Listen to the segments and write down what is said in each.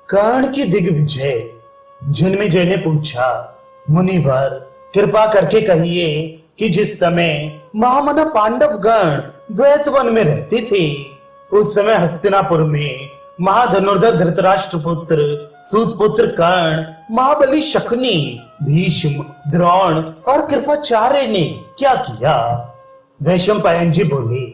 कर्ण की दिग्विजय। जन्मेजय ने पूछा, मुनिवर कृपा करके कहिए कि जिस समय महामना पांडव गण द्वैतवन में रहते थे, उस समय हस्तिनापुर में महाधनुर्धर धृतराष्ट्र पुत्र सूतपुत्र कर्ण, महाबली शकुनी, भीष्म, द्रोण और कृपाचार्य ने क्या किया? वैशंपायन जी बोले,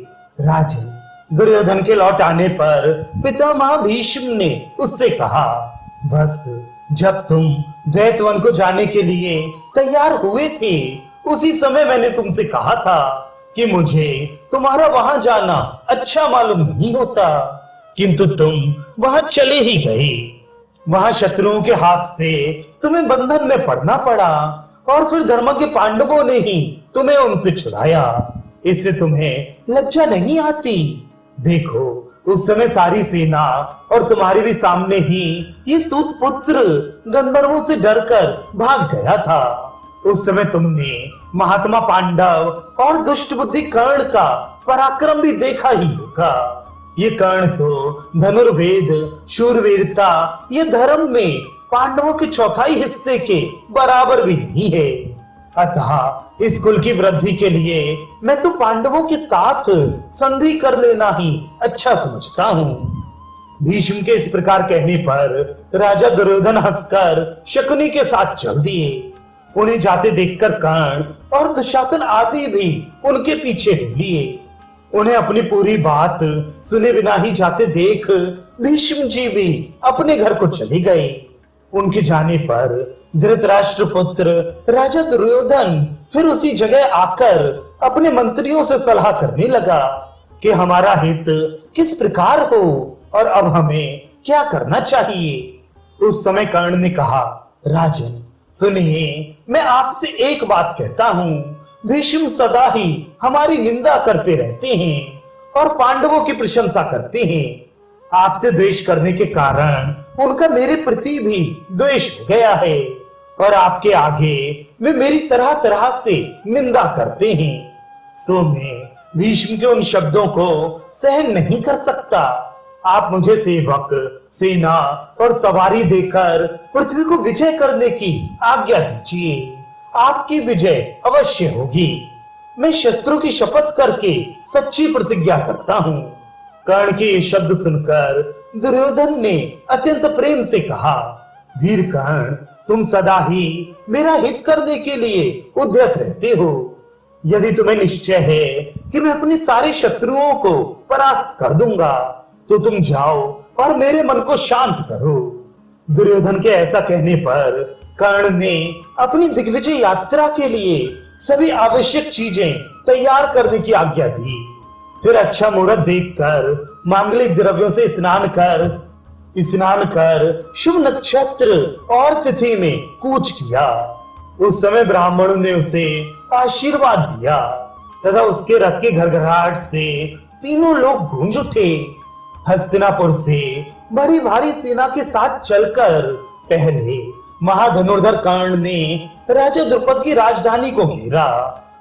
राजन, दुर्योधन के लौट आने पर पितामह भीष्म ने उससे कहा, वत्स, जब तुम द्वैतवन को जाने के लिए तैयार हुए थे, उसी समय मैंने तुमसे कहा था कि मुझे तुम्हारा वहां जाना अच्छा मालूम नहीं होता, किंतु तुम वहां चले ही गए। वहां शत्रुओं के हाथ से तुम्हें बंधन में पड़ना पड़ा और फिर धर्मज्ञ पांडवों ने ही तुम्हें उनसे छुड़ाया। इससे तुम्हें लज्जा नहीं आती? देखो, उस समय सारी सेना और तुम्हारे भी सामने ही ये सूत पुत्र गंधर्वों से डरकर भाग गया था। उस समय तुमने महात्मा पांडव और दुष्ट बुद्धि कर्ण का पराक्रम भी देखा ही होगा। ये कर्ण तो धनुर्वेद, शूरवीरता, ये धर्म में पांडवों के चौथाई हिस्से के बराबर भी नहीं है। अतः इस कुल की वृद्धि के लिए मैं तो पांडवों के साथ संधि कर लेना ही अच्छा समझता हूँ। भीष्म के इस प्रकार कहने पर राजा दुर्योधन हंसकर शकुनी के साथ चल दिए। उन्हें जाते देखकर कर्ण और दुशासन आदि भी उनके पीछे हो लिए। उन्हें अपनी पूरी बात सुने बिना ही जाते देख भीष्म जी भी अपने घर को चले गए। उनके जाने पर धृतराष्ट्र पुत्र राजा दुर्योधन फिर उसी जगह आकर अपने मंत्रियों से सलाह करने लगा कि हमारा हित किस प्रकार हो और अब हमें क्या करना चाहिए। उस समय कर्ण ने कहा, राजन सुनिए, मैं आपसे एक बात कहता हूँ। भीष्म सदा ही हमारी निंदा करते रहते हैं और पांडवों की प्रशंसा करते हैं। आपसे द्वेष करने के कारण उनका मेरे प्रति भी द्वेष हो गया है और आपके आगे वे मेरी तरह तरह से निंदा करते हैं। सो मैं भीष्म के उन शब्दों को सहन नहीं कर सकता। आप मुझे सेवक, सेना और सवारी देकर पृथ्वी को विजय करने की आज्ञा दीजिए। आपकी विजय अवश्य होगी। मैं शस्त्रों की शपथ करके सच्ची प्रतिज्ञा करता हूँ। कर्ण के ये शब्द सुनकर दुर्योधन ने अत्यंत प्रेम से कहा, वीर कर्ण, तुम सदा ही मेरा हित करने के लिए उद्यत रहते हो। यदि तुम्हें निश्चय है कि मैं अपने सारे शत्रुओं को परास्त कर दूंगा, तो तुम जाओ और मेरे मन को शांत करो। दुर्योधन के ऐसा कहने पर कर्ण ने अपनी दिग्विजय यात्रा के लिए सभी आवश्यक चीजें तैयार करने की आज्ञा दी। फिर अच्छा मुहूर्त देखकर मांगलिक द्रव्यों से स्नान कर शुभ नक्षत्र और तिथि में कूच किया। उस समय ब्राह्मणों ने उसे आशीर्वाद दिया तथा उसके रथ के घरघराहट से तीनों लोग गूंज उठे। हस्तिनापुर से बड़ी भारी सेना के साथ चलकर पहले महाधनुर्धर कर्ण ने राजा द्रुपद की राजधानी को घेरा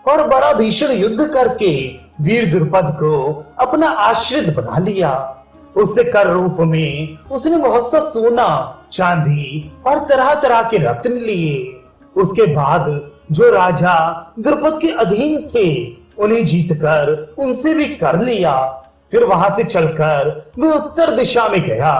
और बड़ा भीषण युद्ध करके वीर द्रुपद को अपना आश्रित बना लिया। उससे कर रूप में उसने बहुत सा सोना, चांदी और तरह तरह के रत्न लिए। उसके बाद जो राजा द्रुपद के अधीन थे उन्हें जीतकर उनसे भी कर लिया। फिर वहां से चलकर वे उत्तर दिशा में गया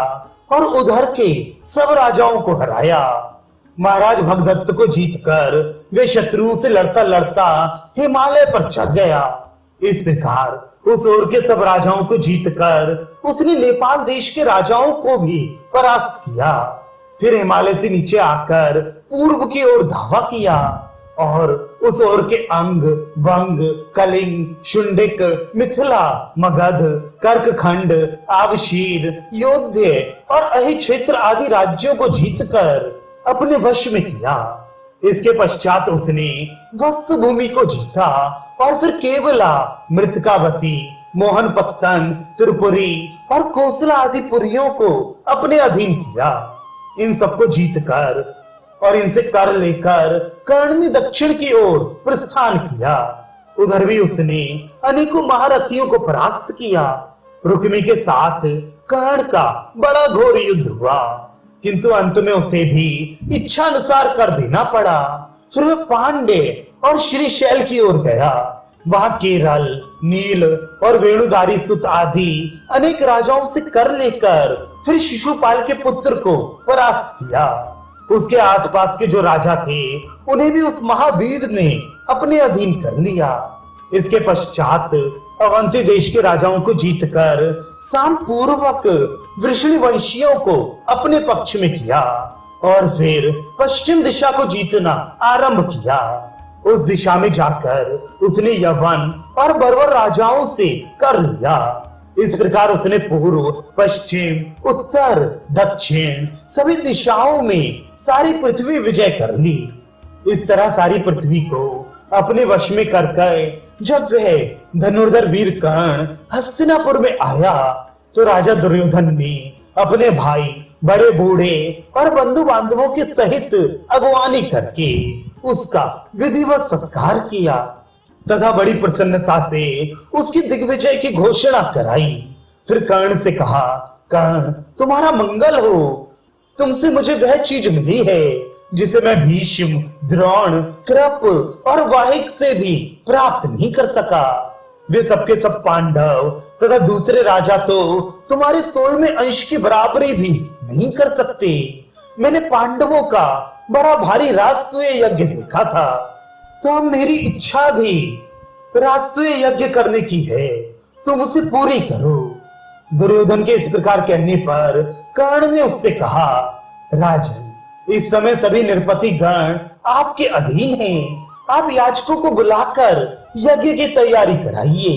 और उधर के सब राजाओं को हराया। महाराज भगदत्त को जीतकर वे शत्रुओं से लड़ता लड़ता हिमालय पर चढ़ गया। इस प्रकार उस ओर के सब राजाओं को जीतकर उसने नेपाल देश के राजाओं को भी परास्त किया। फिर हिमालय से नीचे आकर पूर्व की ओर धावा किया और उस ओर के अंग, वंग, कलिंग, शुंडिक, मिथिला, मगध, कर्कखंड, आवशीर, योध्य और अहि क्षेत्र आदि राज्यों को जीतकर अपने वश में किया। इसके पश्चात उसने वत्स भूमि को जीता और फिर केवला, मृतकावती, मोहनपत्तन, त्रिपुरी और कोसला आदि पुरियों को अपने अधीन किया। इन सबको जीतकर और इनसे कर लेकर कर्ण ने दक्षिण की ओर प्रस्थान किया। उधर भी उसने अनेकों महारथियों को परास्त किया। रुक्मी के साथ कर्ण का बड़ा घोर युद्ध हुआ, किंतु अंत में उसे भी इच्छा अनुसार कर देना पड़ा। फिर वह पांडे और श्रीशैल की ओर गया। वहां केरल, नील और वेणुधारी सुत आदि अनेक राजाओं से कर लेकर फिर शिशुपाल के पुत्र को परास्त किया। उसके आसपास के जो राजा थे उन्हें भी उस महावीर ने अपने अधीन कर लिया। इसके पश्चात अवंती देश के राजाओं को जीतकर साम पूर्वक वृषणी वंशियों को अपने पक्ष में किया और फिर पश्चिम दिशा को जीतना आरंभ किया। उस दिशा में जाकर उसने यवन और बर्बर राजाओं से कर लिया। इस प्रकार उसने पूर्व, पश्चिम, उत्तर, दक्षिण सभी दिशाओं में सारी पृथ्वी विजय कर ली। इस तरह सारी पृथ्वी को अपने वश में करके जब वह धनुर्धर वीर कर्ण हस्तिनापुर में आया तो राजा दुर्योधन ने अपने भाई, बड़े बूढ़े और बंधु बांधवों के सहित अगवानी करके उसका विधिवत सत्कार किया तथा बड़ी प्रसन्नता से उसकी दिग्विजय की घोषणा कराई। फिर कर्ण से कहा, कर्ण तुम्हारा मंगल हो, तुमसे मुझे वह चीज मिली है जिसे मैं भीष्म, द्रोण, कृप और वाहिक से भी प्राप्त नहीं कर सका। वे सबके सब पांडव तथा दूसरे राजा तो तुम्हारे 16वें अंश की बराबरी भी नहीं कर सकते। मैंने पांडवों का बड़ा भारी राजसूय यज्ञ देखा था, तो अब मेरी इच्छा भी राजसूय यज्ञ करने की है, तुम उसे पूरी करो। दुर्योधन के इस प्रकार कहने पर कर्ण ने उससे कहा, राजन इस समय सभी नृपति गण आपके अधीन हैं। आप याचकों को बुलाकर यज्ञ की तैयारी कराइए